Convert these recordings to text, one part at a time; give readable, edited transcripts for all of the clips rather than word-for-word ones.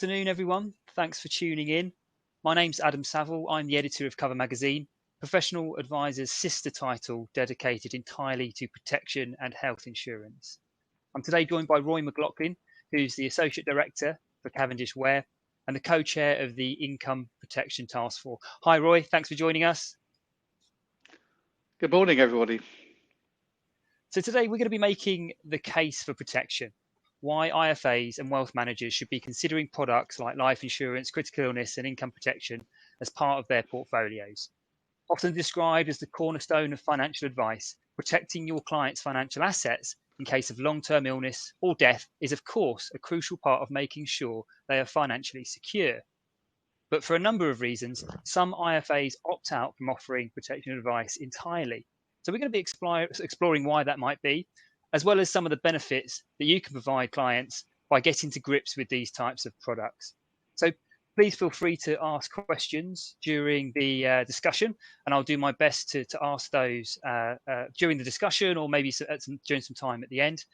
afternoon, everyone. Thanks for tuning in. My name's Adam Saville. I'm the editor of Cover Magazine, Professional Advisor's sister title dedicated entirely to protection and health insurance. I'm today joined by Roy Mcloughlin, who's the Associate Director for Cavendish Ware and the co-chair of the Income Protection Task Force. Hi, Roy. Thanks for joining us. Good morning, everybody. So today we're going to be making the case for protection, why IFAs and wealth managers should be considering products like life insurance, critical illness and income protection as part of their portfolios. Often described as the cornerstone of financial advice, protecting your client's financial assets in case of long-term illness or death is, of course, a crucial part of making sure they are financially secure. But for a number of reasons, some IFAs opt out from offering protection advice entirely. So we're going to be exploring why that might be, as well as some of the benefits that you can provide clients by getting to grips with these types of products. So please feel free to ask questions during the discussion, and I'll do my best to ask those during the discussion or maybe during some time at the end.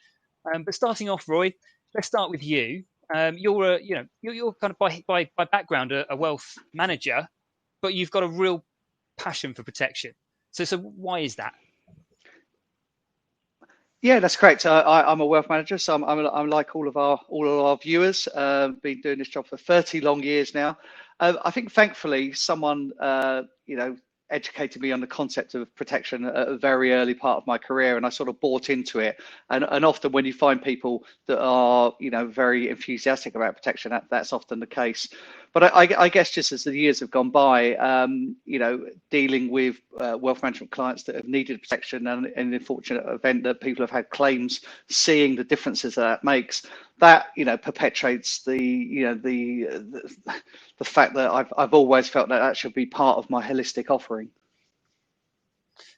But starting off, Roy, let's start with you. You're kind of by background a wealth manager, but you've got a real passion for protection. So why is that? Yeah, that's correct. I'm a wealth manager, so I'm like all of our viewers. Been doing this job for 30 long years now. I think thankfully someone educated me on the concept of protection at a very early part of my career, and I sort of bought into it. And often when you find people that are very enthusiastic about protection, that's often the case. But I guess just as the years have gone by, dealing with wealth management clients that have needed protection, and in the unfortunate event that people have had claims, seeing the differences that makes, that perpetuates the fact that I've always felt that should be part of my holistic offering.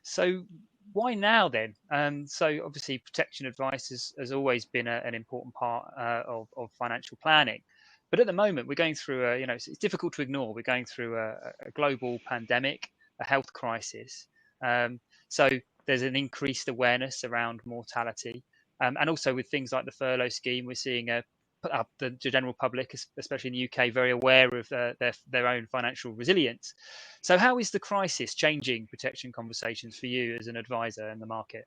So why now then? So obviously protection advice has always been an important part of financial planning. But at the moment, we're going through it's difficult to ignore. We're going through a global pandemic, a health crisis. So there's an increased awareness around mortality. And also with things like the furlough scheme, we're seeing the general public, especially in the UK, very aware of their own financial resilience. So how is the crisis changing protection conversations for you as an advisor in the market?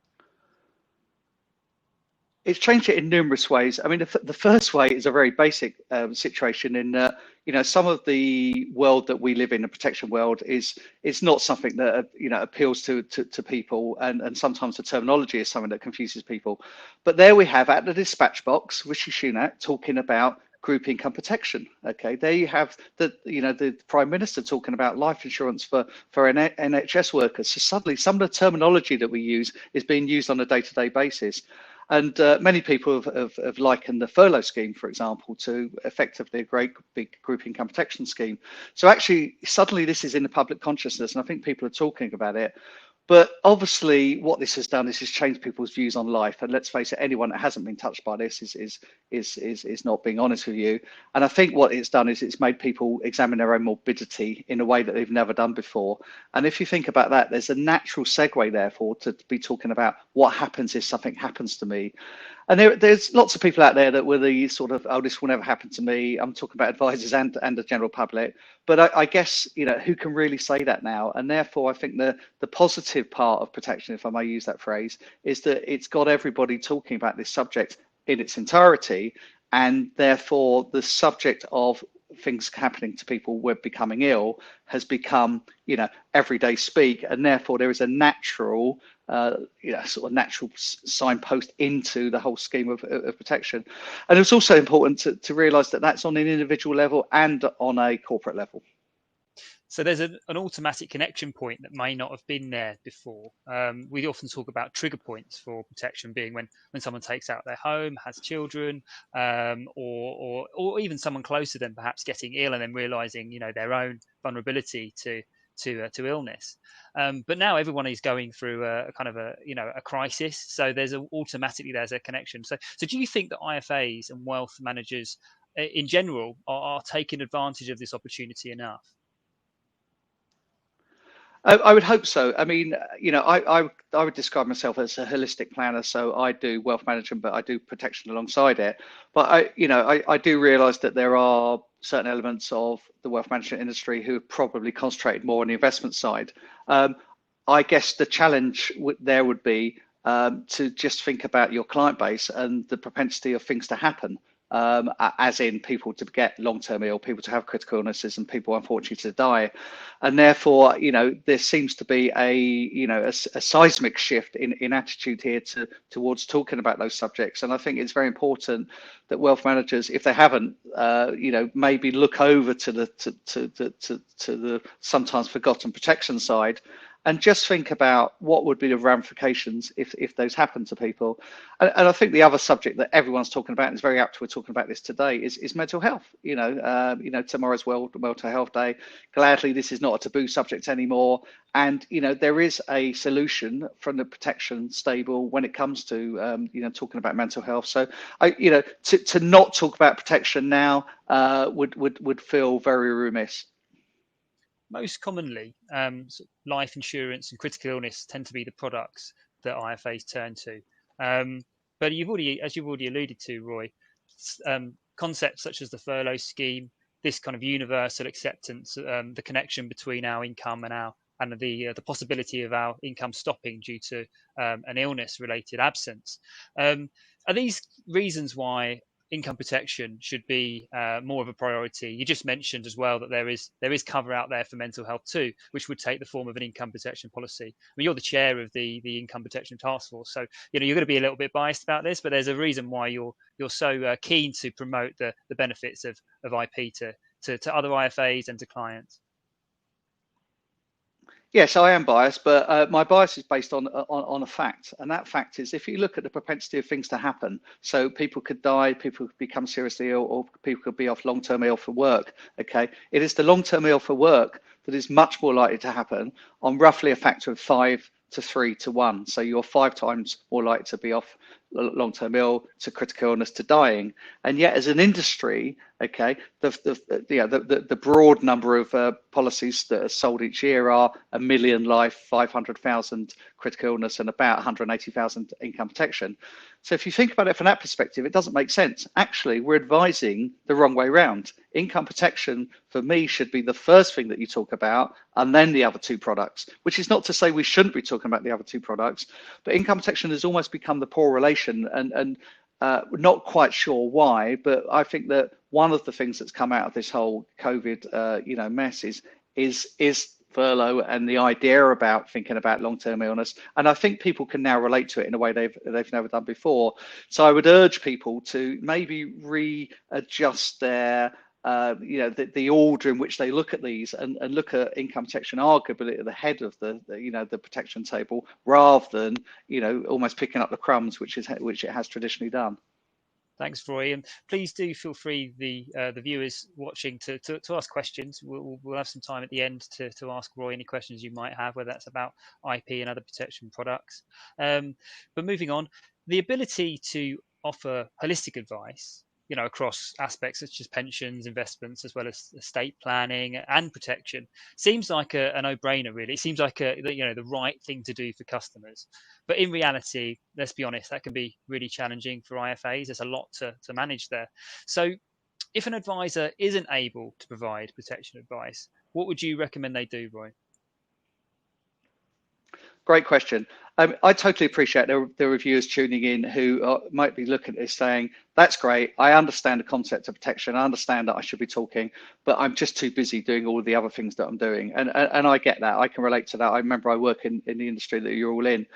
It's changed it in numerous ways. I mean, the first way is a very basic situation in some of the world that we live in, the protection world, is not something that appeals to people, and sometimes the terminology is something that confuses people. But there we have at the dispatch box Rishi Sunak talking about group income protection. Okay, there you have the Prime Minister talking about life insurance for NHS workers. So suddenly some of the terminology that we use is being used on a day-to-day basis. And many people have likened the furlough scheme, for example, to effectively a great big group income protection scheme. So actually, suddenly this is in the public consciousness, and I think people are talking about it. But obviously, what this has done is it's changed people's views on life. And let's face it, anyone that hasn't been touched by this is not being honest with you. And I think what it's done is it's made people examine their own morbidity in a way that they've never done before. And if you think about that, there's a natural segue, therefore, to be talking about what happens if something happens to me. And there's lots of people out there that were the sort of, oh, this will never happen to me. I'm talking about advisors and the general public. But I guess, who can really say that now? And therefore, I think the positive part of protection, if I may use that phrase, is that it's got everybody talking about this subject in its entirety. And therefore, the subject of things happening to people when becoming ill has become, everyday speak. And therefore, there is a natural sort of natural signpost into the whole scheme of protection. And it's also important to realise that that's on an individual level and on a corporate level. So there's an automatic connection point that may not have been there before. We often talk about trigger points for protection being when someone takes out their home, has children, or even someone close to them perhaps getting ill and then realising their own vulnerability to illness. But now everyone is going through a kind of a crisis. So there's a connection. So do you think that IFAs and wealth managers in general are taking advantage of this opportunity enough? I would hope so. I mean, I would describe myself as a holistic planner. So I do wealth management, but I do protection alongside it. But I do realise that there are certain elements of the wealth management industry who have probably concentrated more on the investment side. I guess the challenge there would be to just think about your client base and the propensity of things to happen. As in people to get long-term ill, people to have critical illnesses, and people unfortunately to die, and therefore, there seems to be a seismic shift in attitude here towards talking about those subjects. And I think it's very important that wealth managers, if they haven't, maybe look over to the sometimes forgotten protection side, and just think about what would be the ramifications if those happen to people. And I think the other subject that everyone's talking about, and it's very apt we're talking about this today, is mental health. Tomorrow's World Mental Health Day. Gladly, this is not a taboo subject anymore. And there is a solution from the protection stable when it comes to talking about mental health. So to not talk about protection now would feel very remiss. Most commonly, life insurance and critical illness tend to be the products that IFAs turn to. But as you've already alluded to, Roy, concepts such as the furlough scheme, this kind of universal acceptance, the connection between our income and the possibility of our income stopping due to an illness-related absence. Are these reasons why income protection should be more of a priority? You just mentioned as well that there is cover out there for mental health too, which would take the form of an income protection policy. I mean, you're the chair of the income protection task force, so you're going to be a little bit biased about this, but there's a reason why you're so keen to promote the benefits of IP to other IFAs and to clients. Yes, I am biased, but my bias is based on a fact, and that fact is if you look at the propensity of things to happen, so people could die, people could become seriously ill, or people could be off long-term ill for work. Okay, it is the long-term ill for work that is much more likely to happen on roughly a factor of 5 to 3 to 1. So you're 5 times more likely to be off long-term ill, to critical illness, to dying. And yet, as an industry, okay, the broad number of policies that are sold each year are 1 million life, 500,000 critical illness, and about 180,000 income protection. So if you think about it from that perspective, it doesn't make sense. Actually, we're advising the wrong way round. Income protection, for me, should be the first thing that you talk about, and then the other two products, which is not to say we shouldn't be talking about the other two products, but income protection has almost become the poor relation, and not quite sure why, but I think that one of the things that's come out of this whole COVID mess is furlough and the idea about thinking about long-term illness, and I think people can now relate to it in a way they've never done before. So I would urge people to maybe readjust their the order in which they look at these, and look at income protection arguably at the head of the protection table, rather than almost picking up the crumbs which it has traditionally done. Thanks, Roy, and please do feel free, the viewers watching, to ask questions. We'll have some time at the end to ask Roy any questions you might have, whether that's about IP and other protection products. But moving on, the ability to offer holistic advice, across aspects such as pensions, investments, as well as estate planning and protection, seems like a no-brainer, really. It seems like the right thing to do for customers. But in reality, let's be honest, that can be really challenging for IFAs. There's a lot to manage there. So if an advisor isn't able to provide protection advice, what would you recommend they do, Roy? Great question. I totally appreciate the reviewers tuning in who might be looking at this saying, that's great, I understand the concept of protection, I understand that I should be talking, but I'm just too busy doing all of the other things that I'm doing. And I get that, I can relate to that. I remember I work in the industry that you're all in.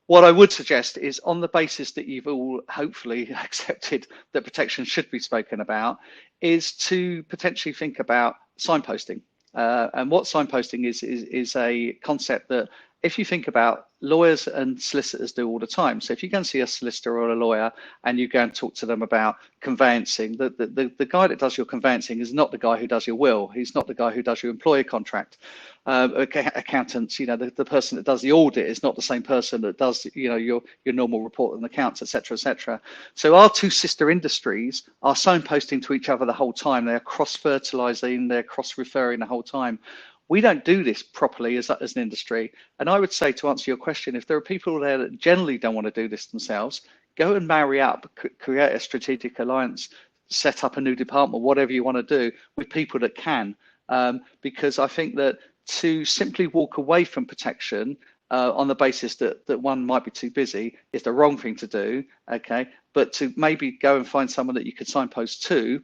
What I would suggest is, on the basis that you've all hopefully accepted that protection should be spoken about, is to potentially think about signposting. And what signposting is a concept that, if you think about, lawyers and solicitors do all the time. So if you go and see a solicitor or a lawyer and you go and talk to them about conveyancing, the guy that does your conveyancing is not the guy who does your will. He's not the guy who does your employer contract. Accountants, the person that does the audit is not the same person that does, your normal report and accounts, etc., etc. So our two sister industries are signposting to each other the whole time. They're cross-fertilizing, they're cross-referring the whole time. We don't do this properly as an industry. And I would say, to answer your question, if there are people there that generally don't want to do this themselves, go and marry up, create a strategic alliance, set up a new department, whatever you want to do, with people that can. Because I think that to simply walk away from protection on the basis that one might be too busy is the wrong thing to do, okay? But to maybe go and find someone that you could signpost to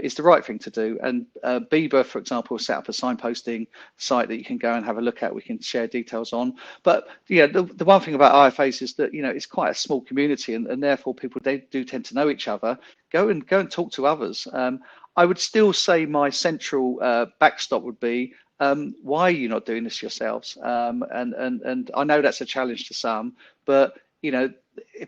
is the right thing to do. And Bieber, for example, set up a signposting site that you can go and have a look at. We can share details on. But yeah, the one thing about IFAs is that, you know, it's quite a small community, and therefore people, they do tend to know each other. Go and talk to others. I would still say my central backstop would be, why are you not doing this yourselves? And I know that's a challenge to some, but you know,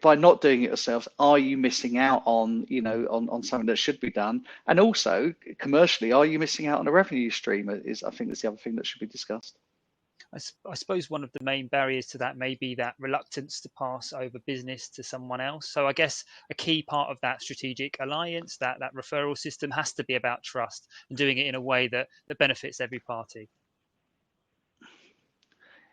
by not doing it yourselves, are you missing out on, you know, on something that should be done? And also commercially, are you missing out on a revenue stream? I think is the other thing that should be discussed. I suppose one of the main barriers to that may be that reluctance to pass over business to someone else. So I guess a key part of that strategic alliance, that referral system, has to be about trust and doing it in a way that benefits every party.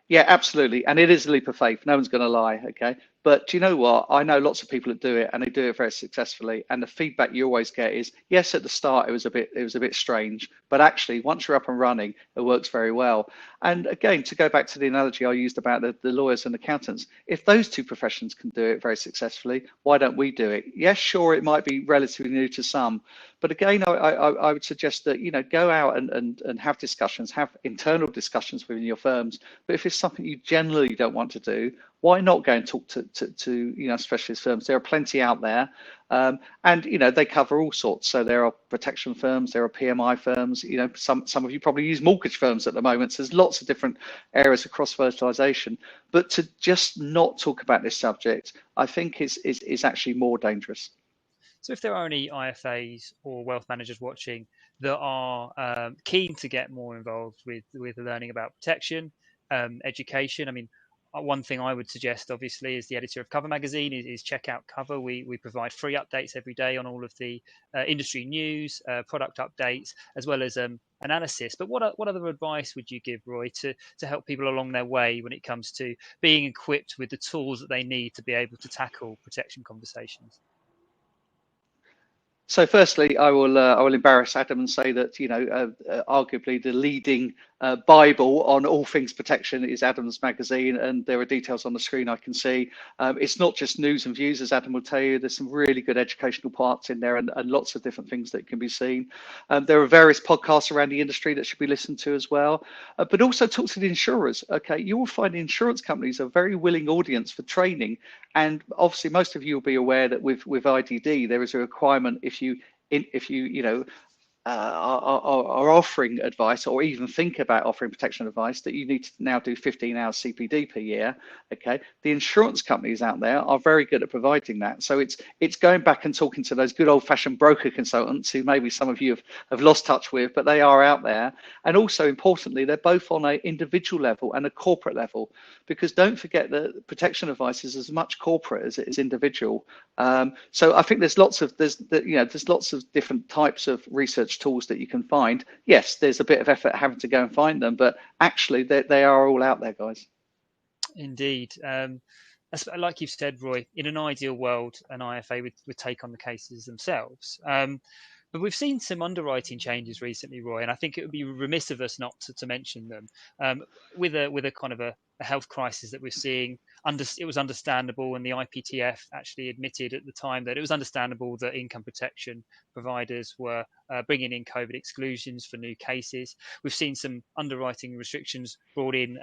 Yeah, absolutely. And it is a leap of faith. No one's going to lie. Okay. But do you know what? I know lots of people that do it, and they do it very successfully. And the feedback you always get is, yes, at the start it was a bit strange, but actually once you're up and running, it works very well. And again, to go back to the analogy I used about the lawyers and accountants, if those two professions can do it very successfully, why don't we do it? Yes, sure, it might be relatively new to some, but again, I would suggest that, you know, go out and have discussions, have internal discussions within your firms. But if it's something you generally don't want to do, why not go and talk to you know, specialist firms? There are plenty out there, and you know, they cover all sorts. So there are protection firms, there are PMI firms. You know, some of you probably use mortgage firms at the moment. So there's lots of different areas of cross fertilization. But to just not talk about this subject, I think is actually more dangerous. So if there are any IFAs or wealth managers watching that are keen to get more involved with learning about protection, education, I mean, one thing I would suggest, obviously, as the editor of Cover Magazine, is check out Cover. We provide free updates every day on all of the industry news, product updates, as well as analysis. But what other advice would you give, Roy, to help people along their way when it comes to being equipped with the tools that they need to be able to tackle protection conversations? So firstly, I will embarrass Adam and say that, you know, arguably the leading Bible on all things protection is Adam's magazine, and there are details on the screen I can see. It's not just news and views, as Adam will tell you. There's some really good educational parts in there, and lots of different things that can be seen. There are various podcasts around the industry that should be listened to as well, but also talk to the insurers. Okay, you will find insurance companies are a very willing audience for training, and obviously most of you will be aware that with IDD there is a requirement if you you know, are offering advice or even think about offering protection advice, that you need to now do 15 hours CPD per year. Okay, the insurance companies out there are very good at providing that. So it's going back and talking to those good old-fashioned broker consultants who maybe some of you have lost touch with, but they are out there. And also importantly, they're both on an individual level and a corporate level, because don't forget that protection advice is as much corporate as it is individual. So I think there's lots of different types of research tools that you can find. Yes, there's a bit of effort having to go and find them, but actually they are all out there, guys. Indeed. Like you've said, Roy, in an ideal world, an IFA would take on the cases themselves. But we've seen some underwriting changes recently, Roy, and I think it would be remiss of us not to mention them. With a kind of a health crisis that we're seeing, it was understandable, and the IPTF actually admitted at the time that it was understandable that income protection providers were bringing in COVID exclusions for new cases. We've seen some underwriting restrictions brought in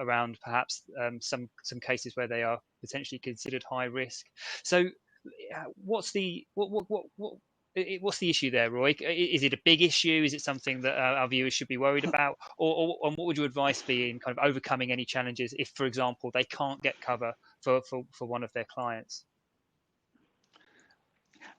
around perhaps some cases where they are potentially considered high risk. So, what's the issue there, Roy? Is it a big issue? Is it something that our viewers should be worried about? Or what would your advice be in kind of overcoming any challenges if, for example, they can't get cover for one of their clients?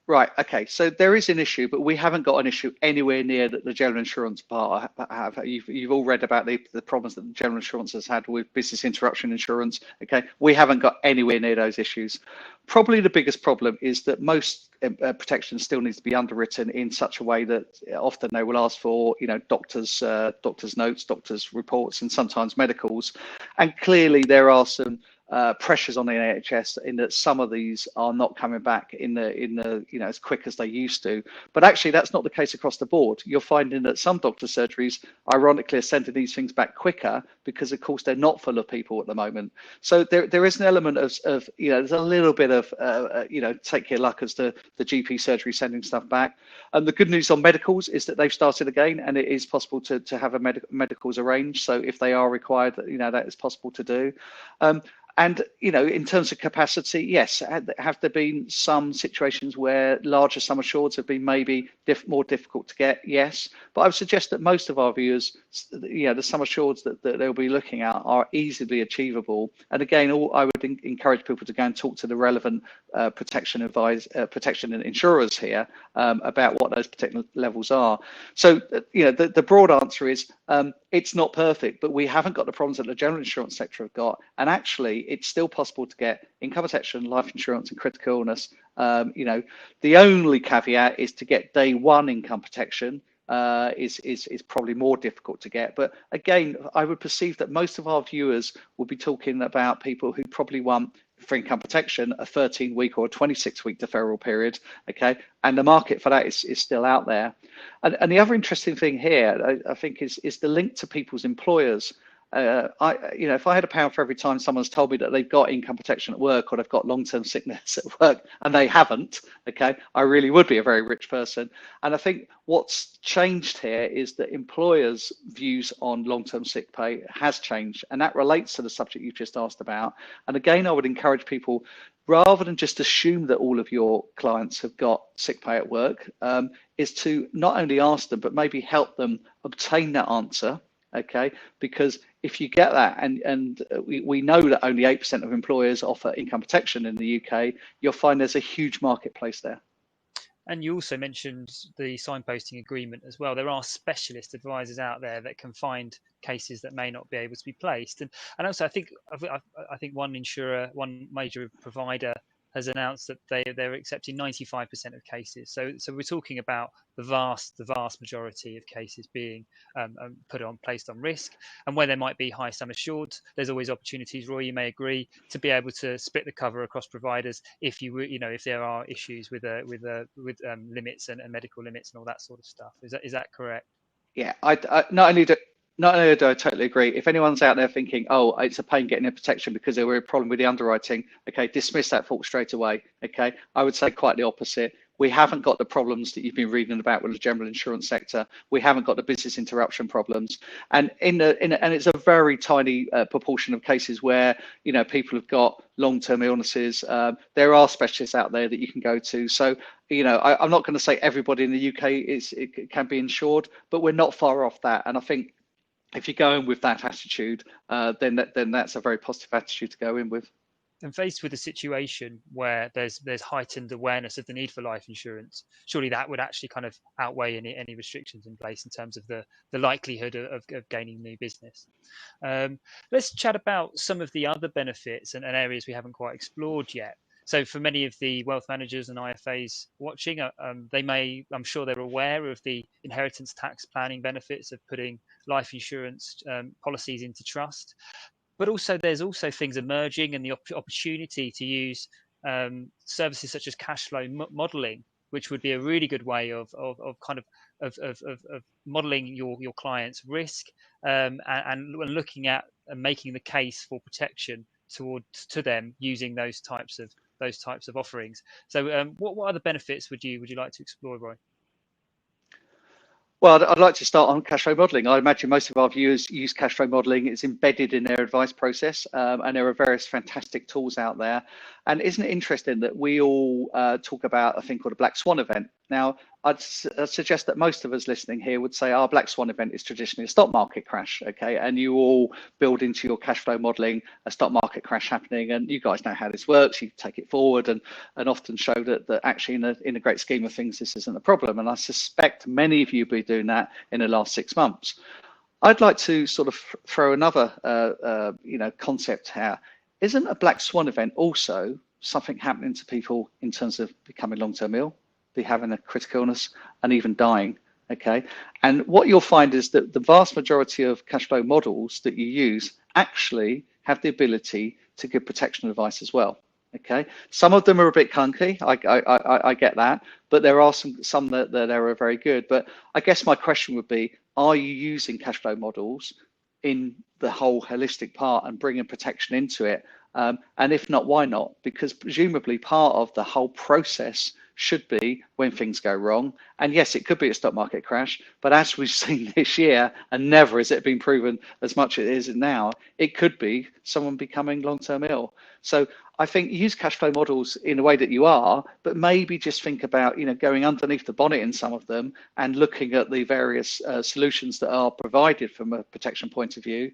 Right. Okay. So there is an issue, but we haven't got an issue anywhere near that the general insurance part have. You've all read about the problems that the general insurance has had with business interruption insurance. Okay. We haven't got anywhere near those issues. Probably the biggest problem is that most protection still needs to be underwritten in such a way that often they will ask for, doctors' notes, doctors' reports, and sometimes medicals. And clearly there are some pressures on the NHS in that some of these are not coming back in the as quick as they used to. But actually, that's not the case across the board. You're finding that some doctor surgeries, ironically, are sending these things back quicker because, of course, they're not full of people at the moment. So there is an element of there's a little bit of take your luck as the GP surgery sending stuff back. And the good news on medicals is that they've started again, and it is possible to have a medicals arranged. So if they are required, that is possible to do. And, in terms of capacity, yes, have there been some situations where larger sum assureds have been maybe more difficult to get? Yes. But I would suggest that most of our viewers, the sum assureds that they'll be looking at are easily achievable. And again, I would encourage people to go and talk to the relevant protection and insurers here about what those particular levels are. So, the broad answer is it's not perfect, but we haven't got the problems that the general insurance sector have got. And actually, it's still possible to get income protection, life insurance, and critical illness. The only caveat is to get day one income protection is probably more difficult to get. But again, I would perceive that most of our viewers will be talking about people who probably want for income protection a 13-week or a 26-week deferral period. Okay, and the market for that is still out there. And the other interesting thing here, I think, is the link to people's employers. If I had £1 for every time someone's told me that they've got income protection at work or they've got long-term sickness at work and they haven't, okay, I really would be a very rich person. And I think what's changed here is that employers' views on long-term sick pay has changed, and that relates to the subject you just asked about. And again, I would encourage people, rather than just assume that all of your clients have got sick pay at work, is to not only ask them, but maybe help them obtain that answer. Okay, because if you get that, and we know that only 8% of employers offer income protection in the UK, you'll find there's a huge marketplace there. And you also mentioned the signposting agreement as well. There are specialist advisors out there that can find cases that may not be able to be placed. And also, I think one major provider has announced that they're accepting 95% of cases. So we're talking about the vast majority of cases being placed on risk, and where there might be high sum assured, there's always opportunities, Roy, you may agree, to be able to split the cover across providers if if there are issues with limits and medical limits and all that sort of stuff. Is that correct? Yeah, I not only do I totally agree. If anyone's out there thinking, oh, it's a pain getting a protection because there were a problem with the underwriting, okay, dismiss that thought straight away. Okay, I would say quite the opposite. We haven't got the problems that you've been reading about with the general insurance sector. We haven't got the business interruption problems, and and it's a very tiny proportion of cases where people have got long-term illnesses. There are specialists out there that you can go to. So I'm not going to say everybody in the UK can be insured, but we're not far off that. And I think if you go in with that attitude, then that's a very positive attitude to go in with. And faced with a situation where there's heightened awareness of the need for life insurance, surely that would actually kind of outweigh any restrictions in place in terms of the likelihood of gaining new business. Let's chat about some of the other benefits and areas we haven't quite explored yet. So for many of the wealth managers and IFAs watching, I'm sure they're aware of the inheritance tax planning benefits of putting life insurance policies into trust. But also, there's also things emerging and the opportunity to use services such as Cashflow modeling, which would be a really good way of modeling your client's risk and looking at and making the case for protection to them using those types of offerings. So, what other benefits would you like to explore, Roy? Well, I'd like to start on Cashflow modeling. I imagine most of our viewers use Cashflow modeling. It's embedded in their advice process, and there are various fantastic tools out there. And isn't it interesting that we all talk about a thing called a black swan event? Now, I'd suggest that most of us listening here would say our black swan event is traditionally a stock market crash, okay? And you all build into your cash flow modeling a stock market crash happening, and you guys know how this works. You take it forward and often show that actually in a great scheme of things, this isn't a problem. And I suspect many of you will be doing that in the last 6 months. I'd like to sort of throw another concept here. Isn't a black swan event also something happening to people in terms of becoming long-term ill, be having a critical illness, and even dying? Okay, and what you'll find is that the vast majority of cash flow models that you use actually have the ability to give protection advice as well. Okay, some of them are a bit clunky, I get that, but there are some that are very good. But I guess my question would be, are you using cash flow models in the whole holistic part and bringing protection into it? And if not, why not? Because presumably part of the whole process should be when things go wrong. And yes, it could be a stock market crash, but as we've seen this year, and never has it been proven as much as it is now, it could be someone becoming long-term ill. So I think use cash flow models in a way that you are, but maybe just think about, going underneath the bonnet in some of them and looking at the various solutions that are provided from a protection point of view,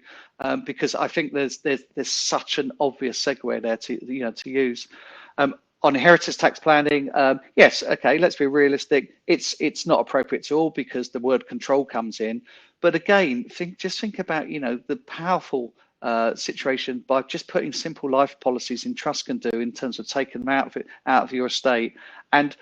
because I think there's such an obvious segue there to use. On inheritance tax planning, yes, okay, let's be realistic. It's not appropriate at all because the word control comes in. But again, just think about the powerful situation by just putting simple life policies in trust can do in terms of taking them out of your estate, and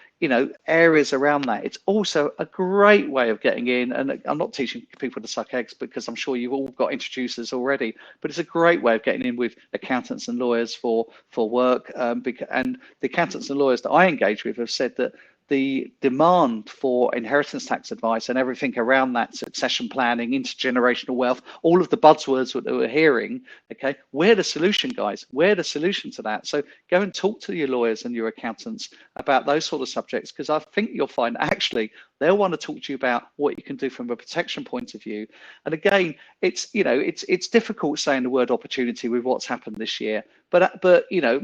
areas around that. It's also a great way of getting in, and I'm not teaching people to suck eggs because I'm sure you've all got introducers already, but it's a great way of getting in with accountants and lawyers for work, and the accountants and lawyers that I engage with have said that the demand for inheritance tax advice and everything around that, succession planning, intergenerational wealth, all of the buzzwords that we're hearing, okay, we're the solution, guys. We're the solution to that. So go and talk to your lawyers and your accountants about those sort of subjects, because I think you'll find actually they'll want to talk to you about what you can do from a protection point of view. And again, it's difficult saying the word opportunity with what's happened this year, but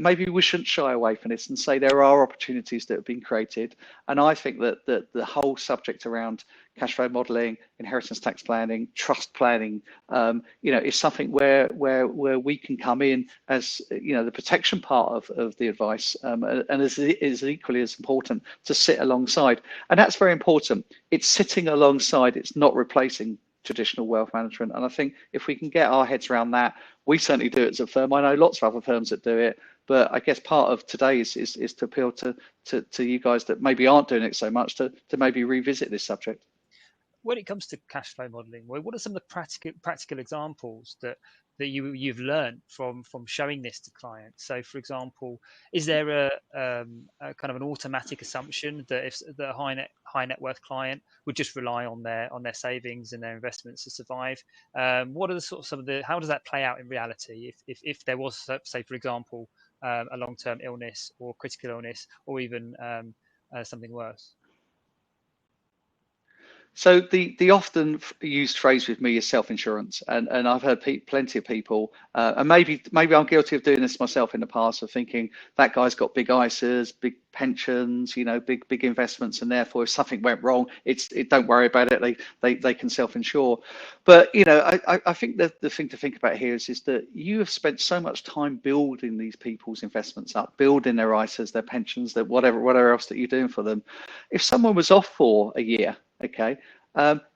maybe we shouldn't shy away from this and say there are opportunities that have been created. And I think that the whole subject around cash flow modeling, inheritance tax planning, trust planning, is something where we can come in as the protection part of the advice, and is equally as important to sit alongside. And that's very important. It's sitting alongside. It's not replacing traditional wealth management. And I think if we can get our heads around that, we certainly do it as a firm. I know lots of other firms that do it, but I guess part of today is to appeal to you guys that maybe aren't doing it so much to maybe revisit this subject. When it comes to cash flow modeling, what are some of the practical examples that you've learned from showing this to clients? So, for example, is there a kind of an automatic assumption that if the high net worth client would just rely on their savings and their investments to survive? What are how does that play out in reality if there was, say, for example, a long-term illness or critical illness, or even something worse? So the often used phrase with me is self-insurance, and I've heard plenty of people, and maybe I'm guilty of doing this myself in the past, of thinking that guy's got big ISAs, big pensions, big investments, and therefore if something went wrong, don't worry about it. They can self-insure. But I think that the thing to think about here is that you have spent so much time building these people's investments up, building their ISAs, their pensions, that whatever else that you're doing for them. If someone was off for a year, okay,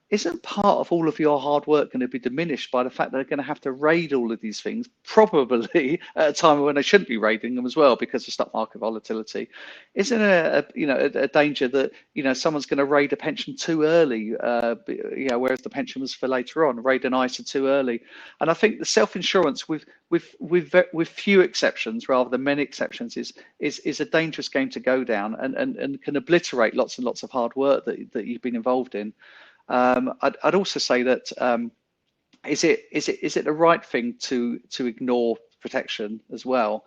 isn't part of all of your hard work going to be diminished by the fact that they're going to have to raid all of these things, probably at a time when they shouldn't be raiding them as well because of stock market volatility? Isn't a danger that someone's going to raid a pension too early, whereas the pension was for later on, raid an ISA too early? And I think the self-insurance with few exceptions rather than many exceptions is a dangerous game to go down, and can obliterate lots and lots of hard work that you've been involved in. I'd also say that is it the right thing to ignore protection as well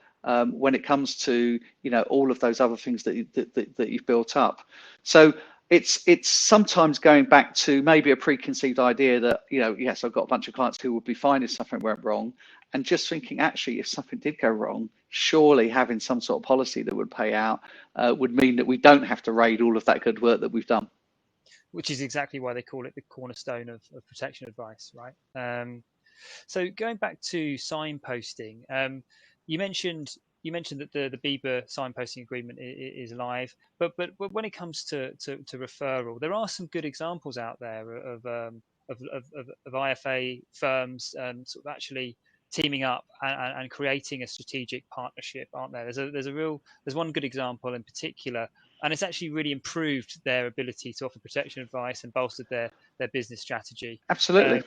when it comes to all of those other things that you've built up? So it's sometimes going back to maybe a preconceived idea that, yes, I've got a bunch of clients who would be fine if something went wrong, and just thinking, actually, if something did go wrong, surely having some sort of policy that would pay out would mean that we don't have to raid all of that good work that we've done. Which is exactly why they call it the cornerstone of protection advice, right? So going back to signposting, you mentioned that the BIBA signposting agreement is live, but when it comes to referral, there are some good examples out there of IFA firms sort of actually teaming up and creating a strategic partnership, aren't there? There's one good example in particular, and it's actually really improved their ability to offer protection advice and bolstered their business strategy. Absolutely.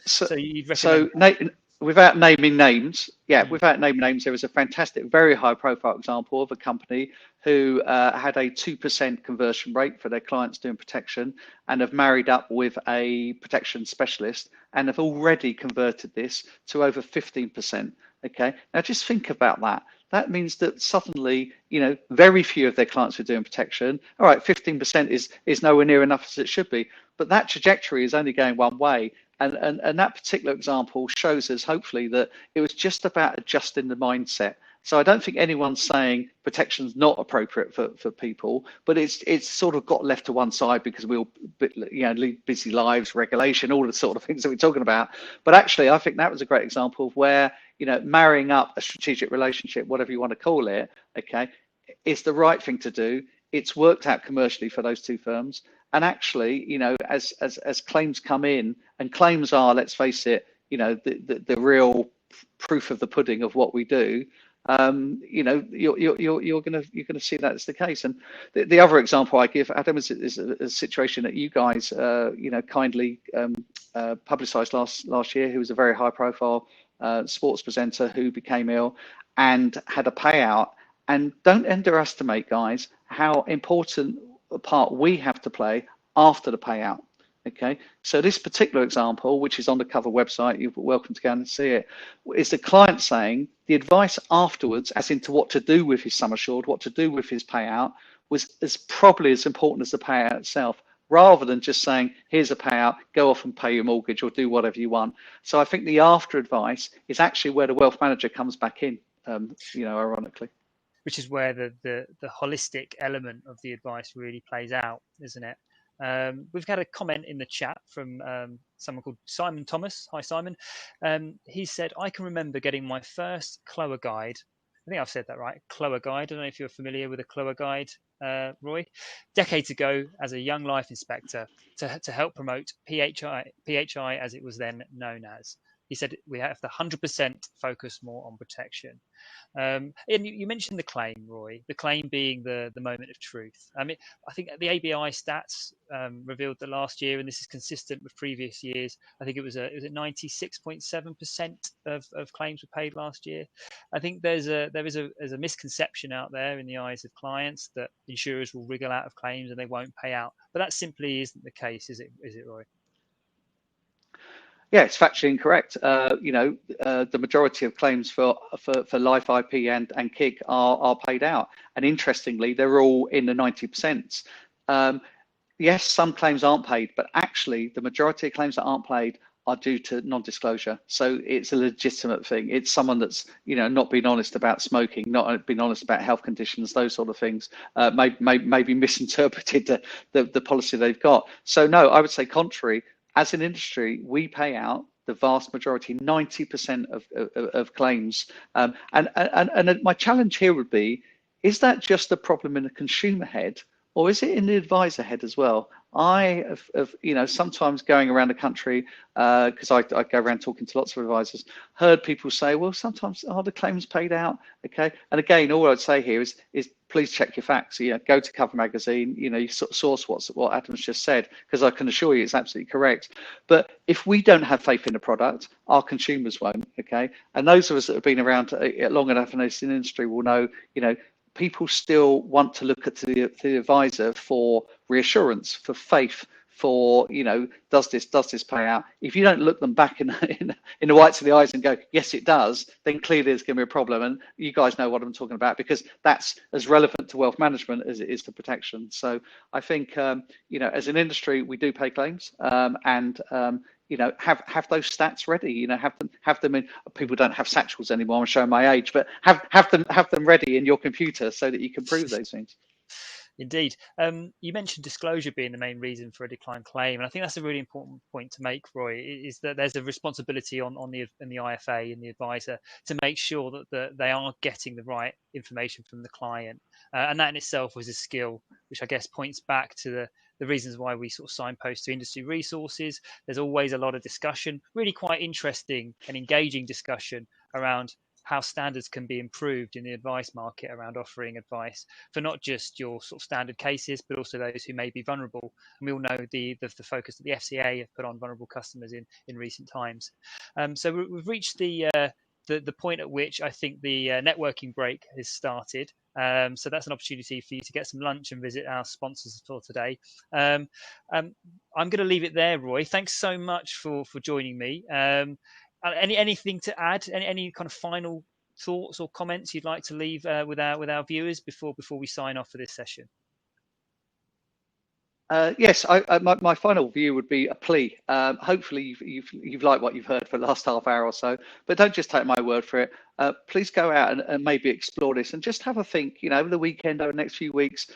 So you'd recommend. Without naming names, without naming names, there was a fantastic, very high-profile example of a company who had a 2% conversion rate for their clients doing protection, and have married up with a protection specialist and have already converted this to over 15%. Okay, now just think about that. That means that suddenly, very few of their clients are doing protection. All right, 15% is nowhere near enough as it should be, but that trajectory is only going one way. And that particular example shows us, hopefully, that it was just about adjusting the mindset. So I don't think anyone's saying protection's not appropriate for people, but it's sort of got left to one side because we all lead busy lives, regulation, all the sort of things that we're talking about. But actually, I think that was a great example of where marrying up a strategic relationship, whatever you want to call it, okay, is the right thing to do. It's worked out commercially for those two firms. And actually, as claims come in, and claims are, let's face it, the real proof of the pudding of what we do. You're gonna see that as the case. And the other example I give, Adam, is a situation that you guys kindly publicised last year. Who was a very high profile sports presenter who became ill and had a payout. And don't underestimate, guys, how important a part we have to play after the payout. Okay, so this particular example, which is on the cover website, you're welcome to go and see it, is the client saying the advice afterwards, as into what to do with his sum assured, what to do with his payout, was probably as important as the payout itself, rather than just saying, here's a payout, go off and pay your mortgage or do whatever you want. So I think the after advice is actually where the wealth manager comes back in, ironically. Which is where the holistic element of the advice really plays out, isn't it? We've got a comment in the chat from someone called Simon Thomas. Hi, Simon. He said, I can remember getting my first Cloa guide. I think I've said that right, Cloa guide. I don't know if you're familiar with a Cloa guide, Roy. Decades ago, as a young life inspector, to help promote PHI as it was then known as. He said we have to 100% focus more on protection. And you mentioned the claim, Roy, the claim being the moment of truth. I mean, I think the ABI stats revealed that last year, and this is consistent with previous years, I think it was 96.7% of claims were paid last year. I think there is a misconception out there in the eyes of clients that insurers will wriggle out of claims and they won't pay out. But that simply isn't the case, is it, Roy? Yeah, it's factually incorrect. The majority of claims for life, IP, and KIG are paid out, and interestingly, they're all in the 90%. Yes, some claims aren't paid, but actually, the majority of claims that aren't paid are due to non-disclosure. So it's a legitimate thing. It's someone that's not been honest about smoking, not been honest about health conditions, those sort of things. Maybe misinterpreted the policy they've got. So no, I would say contrary. As an industry, we pay out the vast majority, 90% of claims. And my challenge here would be, is that just a problem in the consumer head, or is it in the advisor head as well? I have sometimes going around the country, because I go around talking to lots of advisors, heard people say, well, sometimes are the claims paid out? Okay. And again, all I'd say here is please check your facts. Go to Cover Magazine, you source what Adam's just said, because I can assure you it's absolutely correct. But if we don't have faith in the product, our consumers won't. Okay. And those of us that have been around long enough in this industry will know, people still want to look at the advisor for reassurance, for faith, for, does this pay out? If you don't look them back in the whites of the eyes and go, yes, it does, then clearly there's going to be a problem. And you guys know what I'm talking about, because that's as relevant to wealth management as it is to protection. So I think, as an industry, we do pay claims, and have those stats ready. Have them in. People don't have satchels anymore. I'm showing my age, but have them ready in your computer so that you can prove those things. Indeed. You mentioned disclosure being the main reason for a declined claim, and I think that's a really important point to make, Roy, is that there's a responsibility on the IFA and the advisor to make sure that they are getting the right information from the client. And that in itself was a skill, which I guess points back to the reasons why we sort of signpost to industry resources. There's always a lot of discussion, really quite interesting and engaging discussion around how standards can be improved in the advice market around offering advice for not just your sort of standard cases, but also those who may be vulnerable. And we all know the focus that the FCA have put on vulnerable customers in recent times. So we've reached the point at which I think the networking break has started. So that's an opportunity for you to get some lunch and visit our sponsors for today. I'm going to leave it there, Roy. Thanks so much for joining me. Anything to add? Any kind of final thoughts or comments you'd like to leave with our viewers before we sign off for this session? Yes, my final view would be a plea. Hopefully you've liked what you've heard for the last half hour or so, but don't just take my word for it. Please go out and maybe explore this and just have a think, over the weekend, over the next few weeks,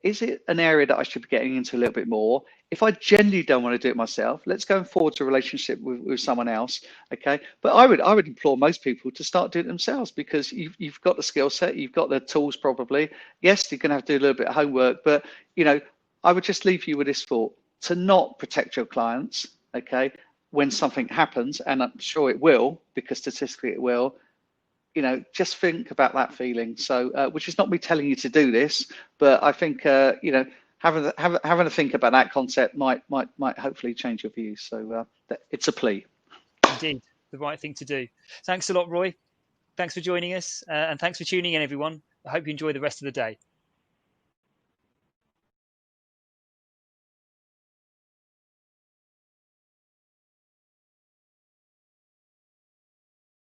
is it an area that I should be getting into a little bit more? If I genuinely don't want to do it myself, let's go and forge a relationship with someone else. Okay. But I would implore most people to start doing it themselves, because you've got the skill set, you've got the tools probably. Yes, you're going to have to do a little bit of homework, but I would just leave you with this thought: to not protect your clients, okay, when something happens, and I'm sure it will, because statistically it will, just think about that feeling. So, which is not me telling you to do this, but I think, having a think about that concept might hopefully change your views. So it's a plea. Indeed, the right thing to do. Thanks a lot, Roy. Thanks for joining us, and thanks for tuning in, everyone. I hope you enjoy the rest of the day.